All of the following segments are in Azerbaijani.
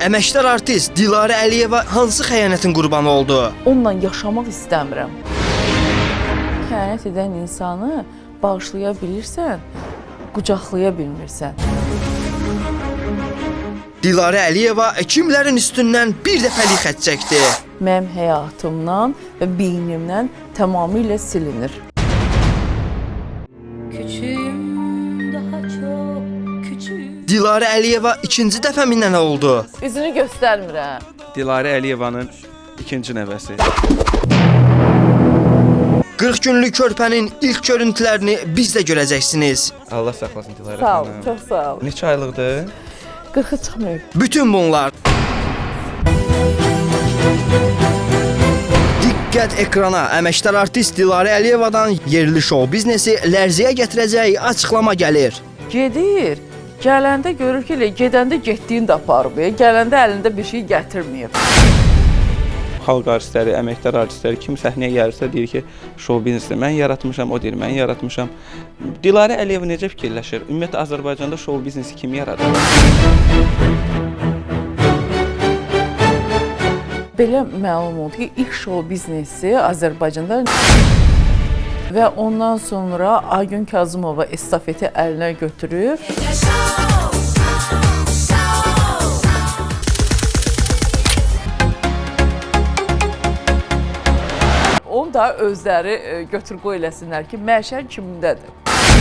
Əməkdar artist Dilarə Əliyeva hansı xəyanətin qurbanı oldu? Onunla yaşamaq istəmirəm. Xəyanət edən insanı bağışlaya bilirsən, qucaqlaya bilmirsən. Dilarə Əliyeva kimlərin üstündən bir dəfəlik xətt çəkdi? Mənim həyatımdan və beynimdən tamamilə silinir. Küçüğüm daha çok küçük. Dilarə Əliyeva ikinci dəfə mi nə oldu? Üzünü göstərmirəm. Dilarə Əliyevanın ikinci nəvəsi. 40 günlük körpənin ilk görüntülərini biz də görəcəksiniz. Allah saxlasın Dilarə Sağ ol, xanım. çox sağ ol. Neçə aylıqdır? 40-ı çıxmayıb. Bütün bunlar. Diqqət ekrana, əməkdar artist Dilarə Əliyevadan yerli şou biznesi lərzəyə gətirəcək açıqlama gəlir. Gedir, gələndə görür ki, gedəndə getdiyini də aparıb, gələndə əlində bir şey gətirməyib. Xalq artistləri, əməkdar artistləri kim səhnəyə gəlirsə deyir ki, şou biznesini mən yaratmışam, o deyir mən yaratmışam. Dilarə Əliyeva necə fikirləşir? Ümumiyyətlə Azərbaycanda şou biznesi kim yaradır? Belə məlum oldu ki, ilk şou biznesi Azərbaycanda və ondan sonra Aygün Kazımova estafeti əlinə götürüb. Onu da özləri götür-qoy eləsinlər ki, məşər kimindədir.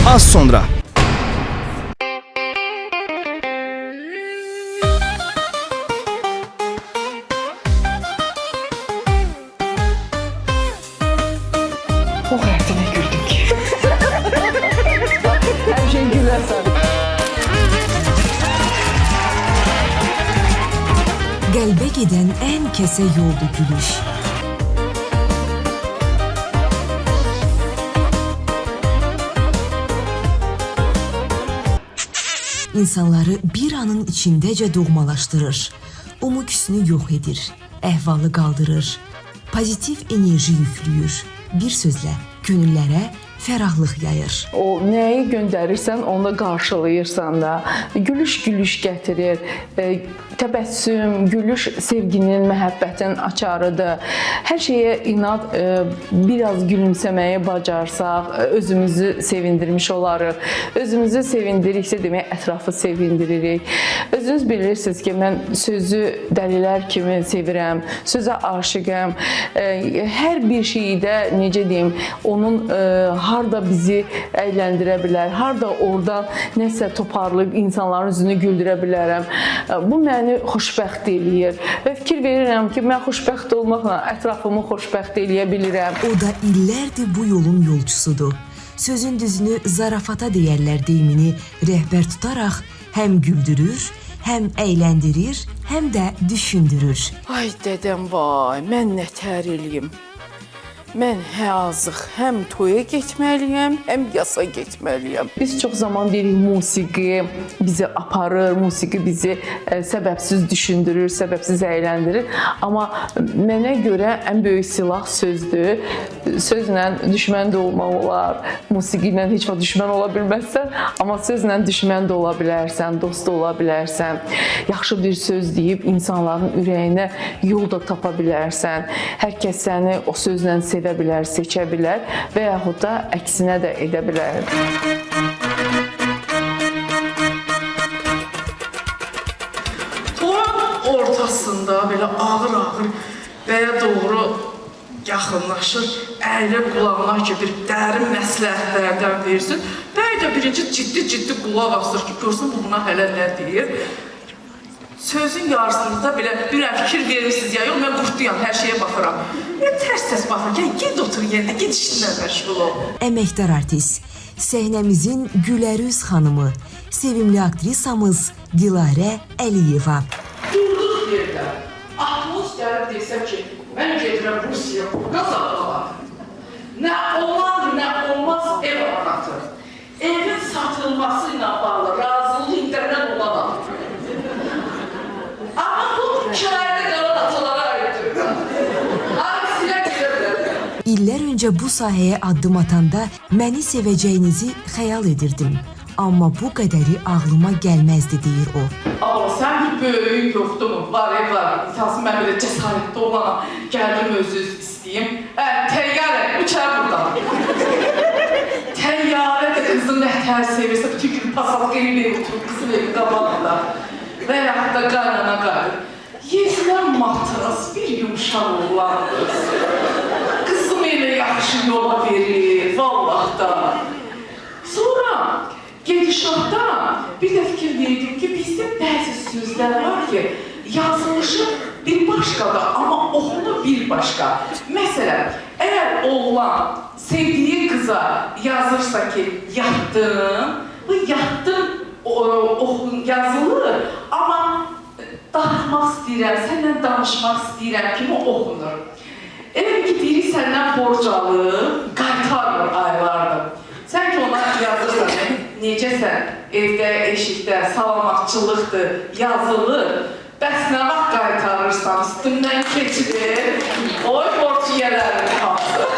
Az sonra. O həyatına güldüm ki. Hər şey gülərsən. Qəlbə gedən ən kəsə yoldu gülüş. İnsanları bir anın içindəcə doğmalaşdırır. Umuküsünü yox edir, əhvalı qaldırır, pozitiv enerji yüklüyür. Bir sözlə, könüllərə fərahlıq yayır. O nəyi göndərirsən, onu da qarşılayırsan da. Gülüş gətirir. Təbəssüm, gülüş sevginin, məhəbbətin açarıdır. Hər şeyə inad, biraz gülümsəməyi bacarsaq, özümüzü sevindirmiş olarıq. Özümüzü sevindiriksə demək, ətrafı sevindiririk. Özünüz bilirsiniz ki, mən sözü dəlilər kimi sevirəm, sözə aşiqəm. Hər bir şeydə, necə deyim, onun harda bizi əyləndirə bilər, harda oradan nəsə toparlayıb insanların üzünü güldürə bilərəm. Bu məni xoşbəxt eləyir və fikir verirəm ki, mən xoşbəxt olmaqla ətrafımı xoşbəxt eləyə bilirəm. O da illərdir bu yolun yolcusudur. Sözün düzünü zarafata deyərlər deyimini rəhbər tutaraq həm güldürür, həm əyləndirir, həm də düşündürür. Ay dədəm vay, mən nətər eləyim. Mən hazıq həm toya getməliyəm, həm yasa getməliyəm. Biz çox zaman deyirik, musiqi bizi aparır, musiqi bizi səbəbsiz düşündürür, səbəbsiz əyləndirir. Amma mənə görə ən böyük silah sözdür. Sözlə düşmən də olmaq olar, musiqi ilə heç vaxt düşmən ola bilməzsən, amma sözlə düşmən də ola bilərsən, dost da ola bilərsən. Yaxşı bir söz deyib insanların ürəyinə yol da tapa bilərsən. Hər kəs səni o sözlə sevə bilər, seçə bilər və yaxud da əksinə də edə bilər. Toyun ortasında belə ağır-ağır bəyə doğru yaxınlaşır, əyilib qulağına ki, bir dərin məsləhətlərdən versin. Bəy də birinci ciddi qulaq asır ki, görsün bu buna hələ nə deyir. Sözün yarısında belə bir fikir verirsiniz ya, yox, mən qurtduyam, hər şeyə baxıram. Tərs-tərs baxırken, ged otur yerində, ged işinlə məşğul ol. Əməkdar artist, səhnəmizin gülərüz xanımı, sevimli aktrisamız Dilarə Əliyeva. Durduq yerdə, aklımız gəlib desəm ki, mən gedirəm Rusiya, Qazaxala. Nə olan, nə olmaz ev anlatır. Evin satılması ilə bağlı razılıq internet olamaz. Amma bu kərdə qalan atalara aiddir. Ailəsilə gedirlər. İllər öncə bu sahəyə addım atanda məni sevəcəyinizi xəyal edirdim. amma bu qədəri ağlıma gəlməzdi deyir o. Allah, sən bir böyüyün yoxdur mu? Var, var. İtası mən belə cəsarətli olanam. Gəldim özünüz istəyim. Təyyarə, uçar buradan. Təyyarə də qızın nətər sevirsə, bütün gün pasalıq evində oturub qızın evi qabağında. Və yaxud da qaynana qayır. Yesinlər matras, bir yumuşaq oğlan qız. Qızım elə yaxşı yola verir, vallahi da. Sonra gedişatda bir də fikir verdim ki, bizdə bəzi sözlər var ki, yazılışı bir başqadır, amma oxunu bir başqa. Məsələn, əgər oğlan sevdiyi qıza yazırsa ki, yatdım, bu yatdım yazılır, amma darıxmaq istəyirəm, səndən danışmaq istəyirəm kimi oxunur. Elə ki, biri səndən borc alır, qaytarmır aylardır. Sən ki, ona yazırsan, necəsən, evdə, eşikdə, salamatçılıqdır, yazılır. Bəs nə vaxt qaytarırsan, üstündən keçirir, oy borç yiyələrin hamısı.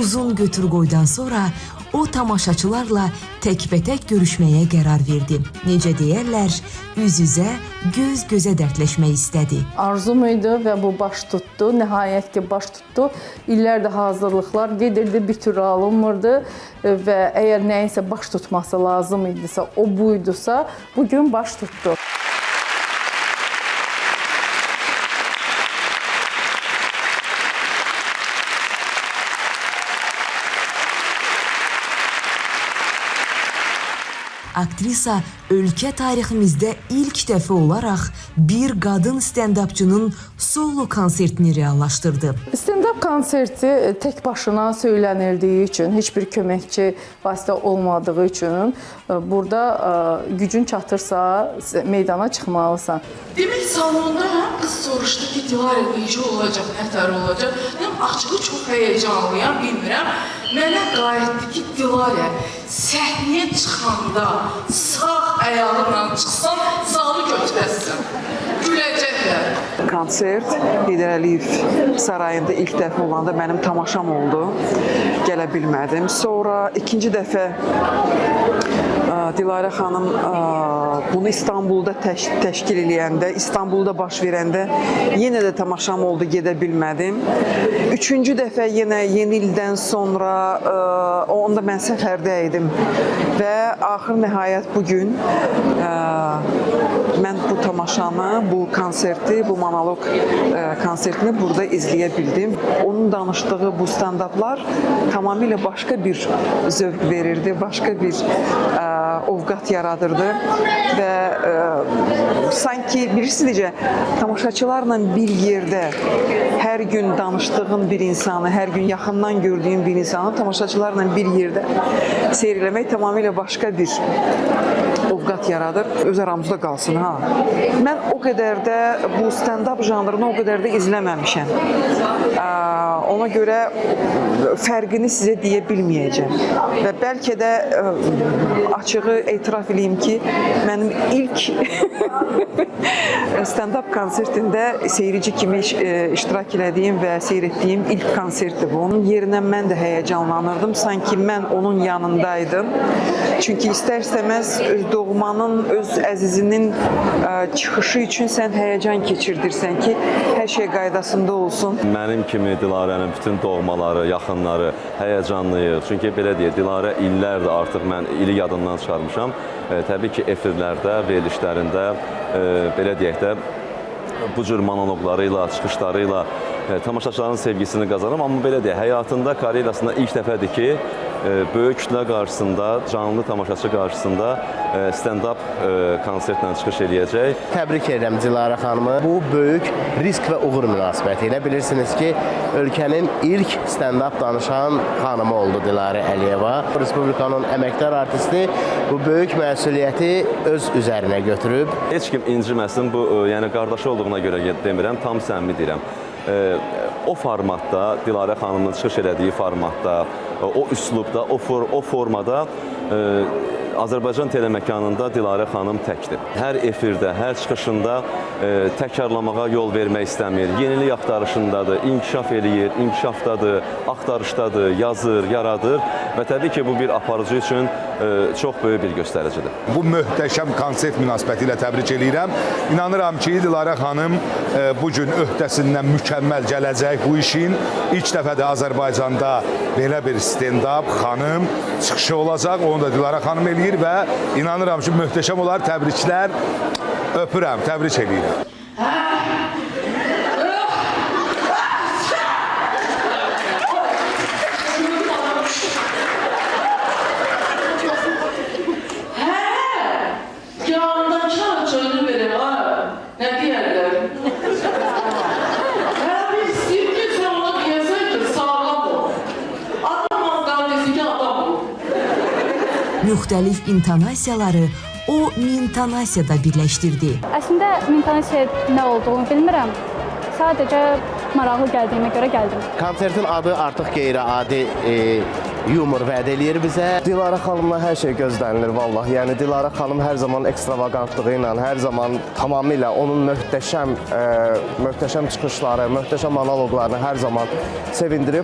Uzun götür-qoydan sonra o tamaşaçılarla təkbətək görüşməyə qərar verdi. Necə deyərlər, üz-üzə, göz-gözə dərdləşmək istədi. Arzum idi və bu baş tutdu. Nəhayət ki, baş tutdu. İllərdə hazırlıqlar gedirdi, bir türlü alınmırdı və əgər nəyinsə baş tutması lazım idisə, o buydusa, bugün baş tutdu. Aktrisa ölkə tariximizdə ilk dəfə olaraq bir qadın stand-upçının solo konsertini reallaşdırdı. Stand-up konserti tək başına söylənildiyi üçün, heç bir köməkçi vasitə olmadığı üçün burada gücün çatırsa meydana çıxmalısan. Demək, salonda qız soruşdu ki, Dilarə necə olacaq, nətər olacaq. Mən açığı çox həyəcanlıyam, bilmirəm. Mənə qayıtdı ki, Dilarə, səhnəyə çıxanda sağ ayağınla çıxsan, zalı götürəsən. Güləcəklər. Konsert Heydər Əliyev sarayında ilk dəfə olanda mənim tamaşam oldu. Gələ bilmədim. Sonra ikinci dəfə Dilarə xanım bunu İstanbulda təşkil eləyəndə, İstanbulda baş verəndə yenə də tamaşam oldu, gedə bilmədim. Üçüncü dəfə yenə yeni ildən sonra onda mən səfərdə idim və axır nəhayət bugün mən bu tamaşanı, bu konserti, bu monoloq konsertini burada izləyə bildim. Onun danışdığı bu stand-uplar tamamilə başqa bir zövq verirdi, başqa bir ovqat yaradırdı və sanki birisi necə tamaşaçılarla bir yerdə hər gün danışdığın bir insanı, hər gün yaxından gördüyün bir insanı tamaşaçılarla bir yerdə seyr eləmək tamamilə başqa bir ovqat yaradır. Öz aramızda qalsın, ha. Mən o qədər də bu stand-up janrını o qədər də izləməmişəm. Ona görə fərqini sizə deyə bilməyəcəm. Və bəlkə də açığı etiraf edeyim ki, mənim ilk stand-up konsertində seyirci kimi iştirak elədiyim və seyr etdiyim ilk konsertdir bu. Onun yerinə mən də həyəcanlanırdım. Sanki mən onun yanındaydım. Çünki istər-istəməz öz doğmanın, öz əzizinin çıxışı üçün sən həyəcan keçirdirsən ki, hər şey qaydasında olsun. Mənim kimi Dilarənin bütün doğmaları, yaxınları həyəcanlıyıq. Çünki belə deyək, Dilarə illərdir artıq mən ili yadından çıxarmışam. Təbii ki, efirlərdə, verilişlərində, belə deyək də, bu cür monoloqlarıyla, çıxışlarıyla tamaşaçıların sevgisini qazanım. Amma belə deyək, həyatında, karyerasında ilk dəfədir ki, böyük kütlə qarşısında, canlı tamaşaçı qarşısında stand-up konsertlə çıxış eləyəcək. Təbrik edirəm Dilarə xanımı. Bu böyük risk və uğur münasibəti ilə bilirsiniz ki, ölkənin ilk stand-up danışan xanımı oldu Dilarə Əliyeva. Respublikanın əməkdar artisti bu böyük məsuliyyəti öz üzərinə götürüb. Heç kim inciməsin, bu yəni qardaşı olduğuna görə demirəm, tam səmimi deyirəm. O formatda, Dilarə xanımın çıxış elədiyi formatda, o üslubda, o formada Azərbaycan teleməkanında Dilarə xanım təkdir. Hər efirdə, hər çıxışında təkrarlamağa yol vermək istəmir. Yenilik axtarışındadır, inkişaf eləyir, inkişafdadır, axtarışdadır, yazır, yaradır və təbii ki, bu bir aparıcı üçün çox böyük bir göstəricidir. Bu möhtəşəm konsert münasibəti ilə təbrik edirəm. İnanıram ki, Dilarə xanım bu gün öhdəsindən mükəmməl gələcək bu işin. İlk dəfə də Azərbaycanda belə bir stand-up xanım çıxışı olacaq. Onu da Dilarə xanım eləyir və inanıram ki, möhtəşəm olar. Təbriklər. Öpürəm, təbrik edirəm. Müxtəlif intonasiyaları o mintonasiyada birləşdirdi. Əslində mintonasiya nə olduğunu bilmirəm. Sadəcə maraqlı gəldiyimə görə gəldim. Konsertin adı artıq qeyri-adi yumor vəd eləyir bizə. Dilarə xanımla hər şey gözlənilir vallah. Yəni Dilarə xanım hər zaman ekstravagantlığı ilə, hər zaman tamamilə onun möhtəşəm çıxışları, möhtəşəm monoloqlarını hər zaman sevindirib.